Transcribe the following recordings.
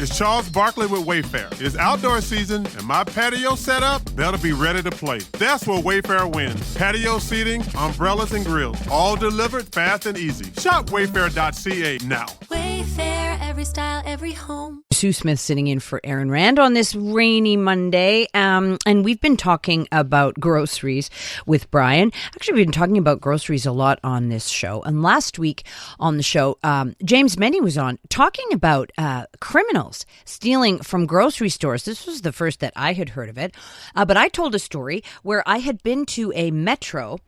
It's Charles Barkley with Wayfair. It's outdoor season, and my patio setup better be ready to play. That's where Wayfair wins. Patio seating, umbrellas, and grills, all delivered fast and easy. Shop wayfair.ca now. Wayfair, every style, every home. Sue Smith sitting in for Aaron Rand on this rainy Monday. And we've been talking about groceries with Brian. Actually, we've been talking about groceries a lot on this show. And last week on the show, James Meny was on talking about criminals stealing from grocery stores. This was the first that I had heard of it. But I told a story where I had been to a Metro.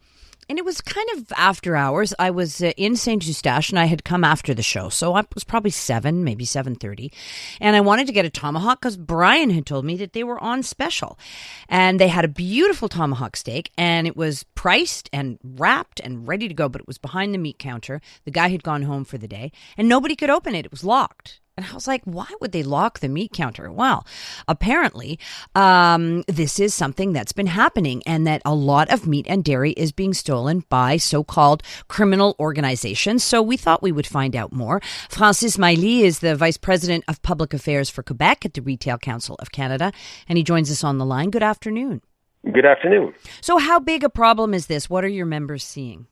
And it was kind of after hours. I was in St. Eustache, and I had come after the show. So I was probably 7, maybe 7:30. And I wanted to get a tomahawk because Brian had told me that they were on special. And they had a beautiful tomahawk steak, and it was priced and wrapped and ready to go. But it was behind the meat counter. The guy had gone home for the day, and nobody could open it. It was locked. And I was like, why would they lock the meat counter? Well, apparently, this is something that's been happening, and that a lot of meat and dairy is being stolen by so-called criminal organizations. So we thought we would find out more. Francis Mailly is the Vice President of Public Affairs for Quebec at the Retail Council of Canada, and he joins us on the line. Good afternoon. Good afternoon. So how big a problem is this? What are your members seeing?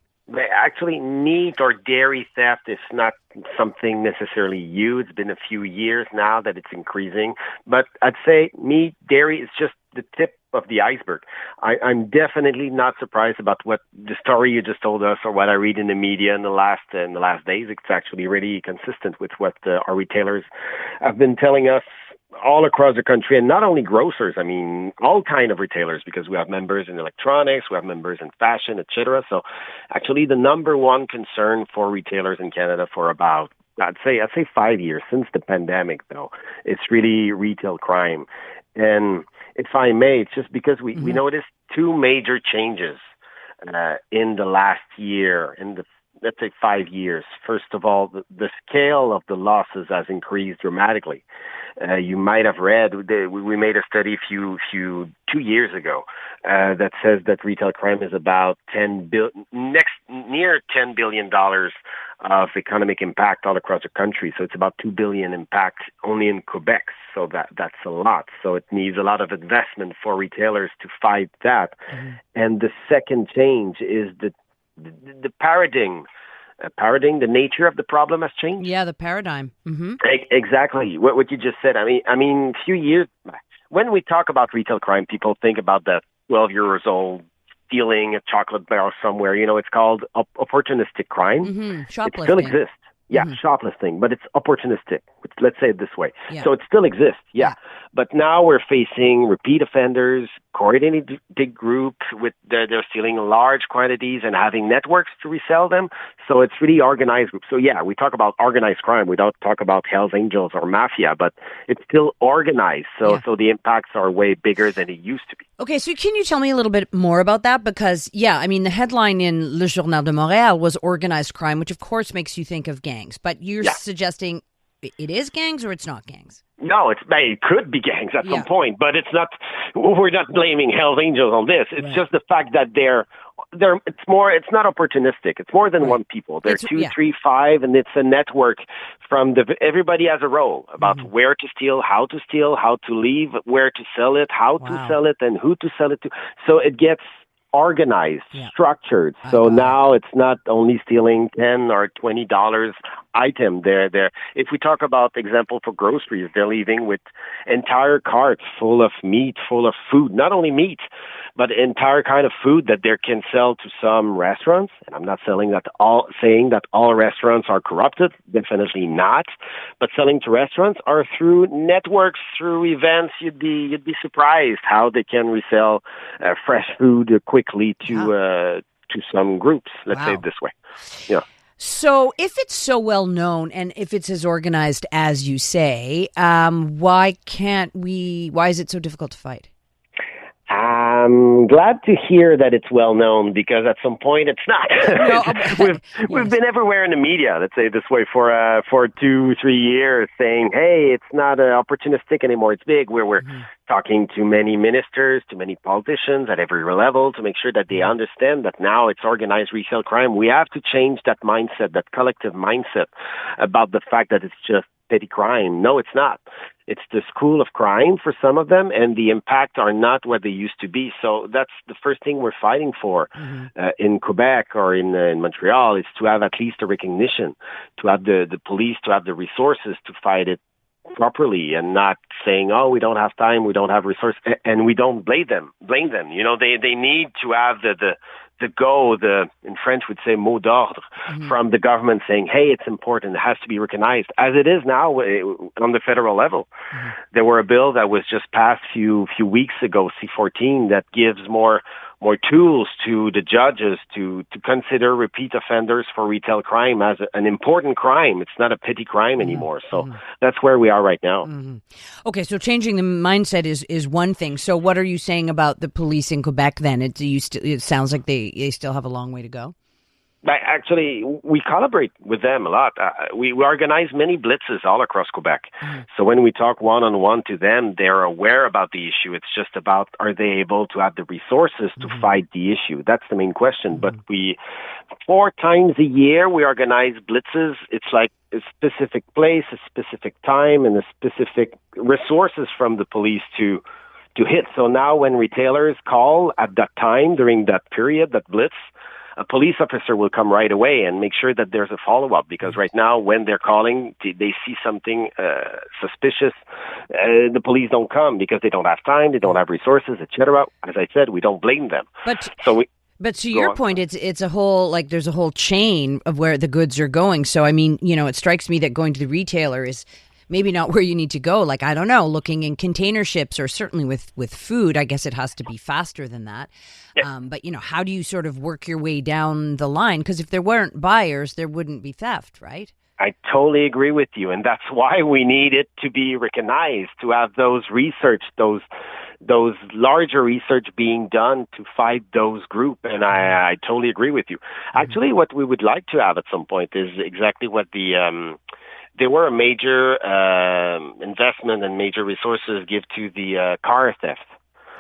Actually, meat or dairy theft is not something necessarily new. It's been a few years now that it's increasing. But I'd say meat, dairy is just the tip of the iceberg. I'm definitely not surprised about what the story you just told us or what I read in the media in the last days. It's actually really consistent with what our retailers have been telling us all across the country, and not only grocers, I mean, all kind of retailers, because we have members in electronics, we have members in fashion, etc. So actually the number one concern for retailers in Canada for about, I'd say 5 years, since the pandemic though, it's really retail crime. And if I may, it's just because we noticed two major changes in the last year, let's say 5 years. First of all, the scale of the losses has increased dramatically. You might have read, we made a study 2 years ago that says that retail crime is about near $10 billion of economic impact all across the country. So it's about $2 billion impact only in Quebec. So that's a lot. So it needs a lot of investment for retailers to fight that. Mm-hmm. And the second change is the paradigm. The nature of the problem has changed. Yeah, the paradigm. Mm-hmm. Exactly. What you just said. I mean, a few years, when we talk about retail crime, people think about that 12-year-old stealing a chocolate bar somewhere. You know, it's called opportunistic crime. Mm-hmm. Shoplifting. It still exists. Yeah, shoplifting, but it's opportunistic. Let's say it this way. Yeah. So it still exists, yeah. But now we're facing repeat offenders, coordinated groups they're stealing large quantities and having networks to resell them. So it's really organized groups. So yeah, we talk about organized crime. We don't talk about Hells Angels or mafia, but it's still organized. So the impacts are way bigger than it used to be. Okay, so can you tell me a little bit more about that? Because, I mean, the headline in Le Journal de Montréal was organized crime, which of course makes you think of gangs. But you're suggesting it is gangs or it's not gangs? No, it could be gangs at some point, but it's not. We're not blaming Hells Angels on this. It's just the fact that it's not opportunistic. It's more than one people. They're 2, 3, 5, and it's a network from everybody has a role about where to steal, how to leave, where to sell it, how to sell it, and who to sell it to. So it gets organized, structured. So now it's not only stealing $10 or $20 item. If we talk about example for groceries, they're leaving with entire carts full of meat, full of food, not only meat, but entire kind of food that they can sell to some restaurants. And I'm not saying that all restaurants are corrupted, definitely not. But selling to restaurants are through networks, through events. You'd be surprised how they can resell fresh food quickly to some groups. Let's say it this way. Yeah. So if it's so well known and if it's as organized as you say, why is it so difficult to fight? I'm glad to hear that it's well known, because at some point it's not. We've been everywhere in the media, let's say it this way, for 2-3 years, saying, hey, it's not opportunistic anymore, it's big. We're talking to many ministers, to many politicians at every level to make sure that they understand that now it's organized resale crime. We have to change that mindset, that collective mindset about the fact that it's just petty crime. No, it's not. It's the school of crime for some of them, and the impact are not what they used to be. So that's the first thing we're fighting for in Quebec or in Montreal, is to have at least a recognition, to have the police, to have the resources to fight it properly, and not saying, oh, we don't have time, we don't have resources, and we don't blame them. You know, they need to have in French would say mot d'ordre from the government saying, hey, it's important, it has to be recognized, as it is now on the federal level. There were a bill that was just passed few weeks ago, C-14, that gives more tools to the judges to consider repeat offenders for retail crime as an important crime. It's not a petty crime anymore. So that's where we are right now. Okay, so changing the mindset is one thing. So what are you saying about the police in Quebec then? It sounds like they still have a long way to go. Actually, we collaborate with them a lot. We organize many blitzes all across Quebec. So when we talk one-on-one to them, they're aware about the issue. It's just about, are they able to have the resources to fight the issue? That's the main question. But 4 times a year, we organize blitzes. It's like a specific place, a specific time, and a specific resources from the police to hit. So now when retailers call at that time, during that period, that blitz, a police officer will come right away and make sure that there's a follow-up, because right now when they're calling, they see something suspicious. The police don't come because they don't have time, they don't have resources, etc. As I said, we don't blame them. But to your point, it's a whole, like, there's a whole chain of where the goods are going. So, I mean, you know, it strikes me that going to the retailer is maybe not where you need to go. Like, I don't know, looking in container ships, or certainly with food, I guess it has to be faster than that. Yeah. But, you know, how do you sort of work your way down the line? Because if there weren't buyers, there wouldn't be theft, right? I totally agree with you. And that's why we need it to be recognized, to have those research, those larger research being done to fight those groups. And I totally agree with you. Actually, what we would like to have at some point is exactly what there were a major investment and major resources give to the car theft.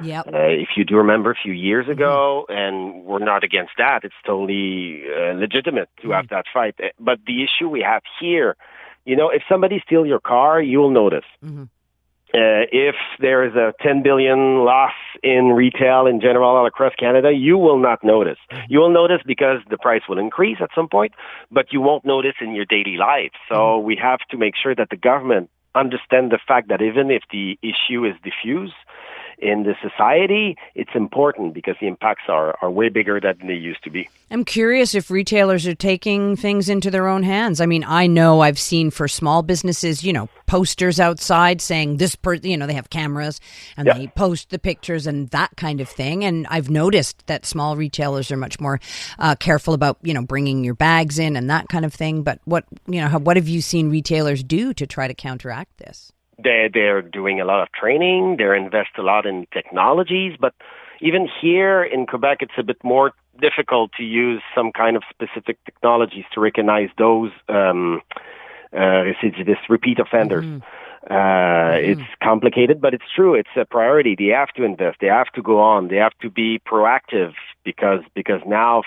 Yep. If you do remember a few years ago, and we're not against that, it's totally legitimate to have that fight. But the issue we have here, you know, if somebody steals your car, you'll notice. If there is a 10 billion loss in retail in general all across Canada, you will not notice. You will notice because the price will increase at some point, but you won't notice in your daily life. So we have to make sure that the government understand the fact that even if the issue is diffuse in the society, it's important because the impacts are way bigger than they used to be. I'm curious if retailers are taking things into their own hands. I mean, I know I've seen for small businesses, you know, posters outside saying you know, they have cameras and they post the pictures and that kind of thing. And I've noticed that small retailers are much more careful about, you know, bringing your bags in and that kind of thing. But what have you seen retailers do to try to counteract this? They're doing a lot of training. They invest a lot in technologies. But even here in Quebec, it's a bit more difficult to use some kind of specific technologies to recognize those repeat offenders. It's complicated, but it's true. It's a priority. They have to invest. They have to go on. They have to be proactive because now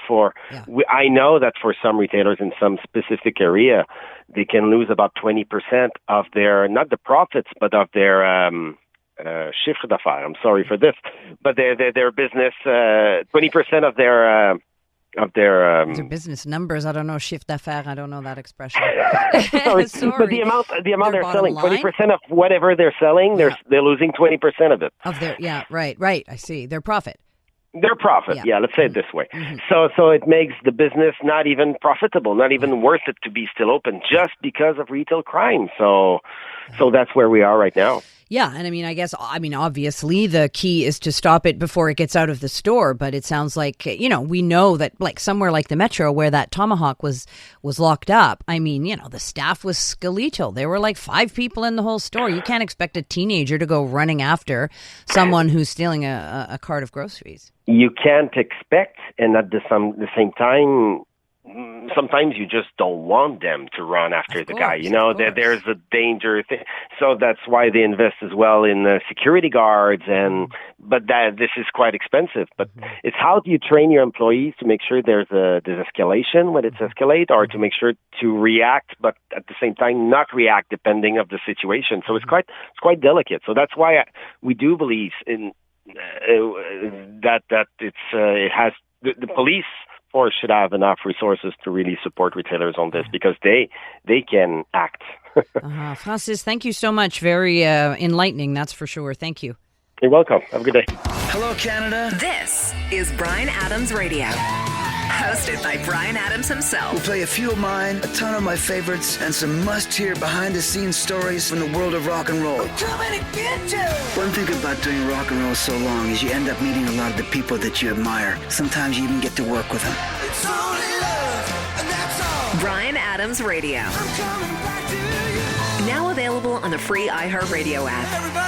I know that for some retailers in some specific area, they can lose about 20% of their, not the profits, but of their chiffre d'affaires. I'm sorry for this, but their business, 20% of their business numbers. I don't know, chiffre d'affaires. I don't know that expression. Sorry. But the amount they're selling, 20% of whatever they're selling, they're losing 20% of it. Of their, right. I see. Their profit. Their profit, let's say it this way. So it makes the business not even profitable, not even worth it to be still open, just because of retail crime. So that's where we are right now. Yeah, and I mean, obviously the key is to stop it before it gets out of the store, but it sounds like, you know, we know that, like, somewhere like the Metro where that Tomahawk was locked up, I mean, you know, the staff was skeletal. There were like 5 people in the whole store. You can't expect a teenager to go running after someone who's stealing a cart of groceries. You can't expect, and at the same time, sometimes you just don't want them to run after the guy. There's a danger thing. So that's why they invest as well in security guards. But this is quite expensive. But it's how do you train your employees to make sure there's escalation when it's escalate, or to make sure to react, but at the same time not react depending of the situation. So it's quite delicate. So that's why we do believe in that it has the police force should have enough resources to really support retailers on this, because they can act. Francis, thank you so much. Very enlightening, that's for sure. Thank you. You're welcome. Have a good day. Hello, Canada. This is Brian Adams Radio. Hosted by Brian Adams himself. We'll play a few of mine, a ton of my favorites, and some must-hear behind-the-scenes stories from the world of rock and roll. Coming to get you! One thing about doing rock and roll so long is you end up meeting a lot of the people that you admire. Sometimes you even get to work with them. It's only love, and that's all. Brian Adams Radio. I'm coming back to you. Now available on the free iHeartRadio app. Everybody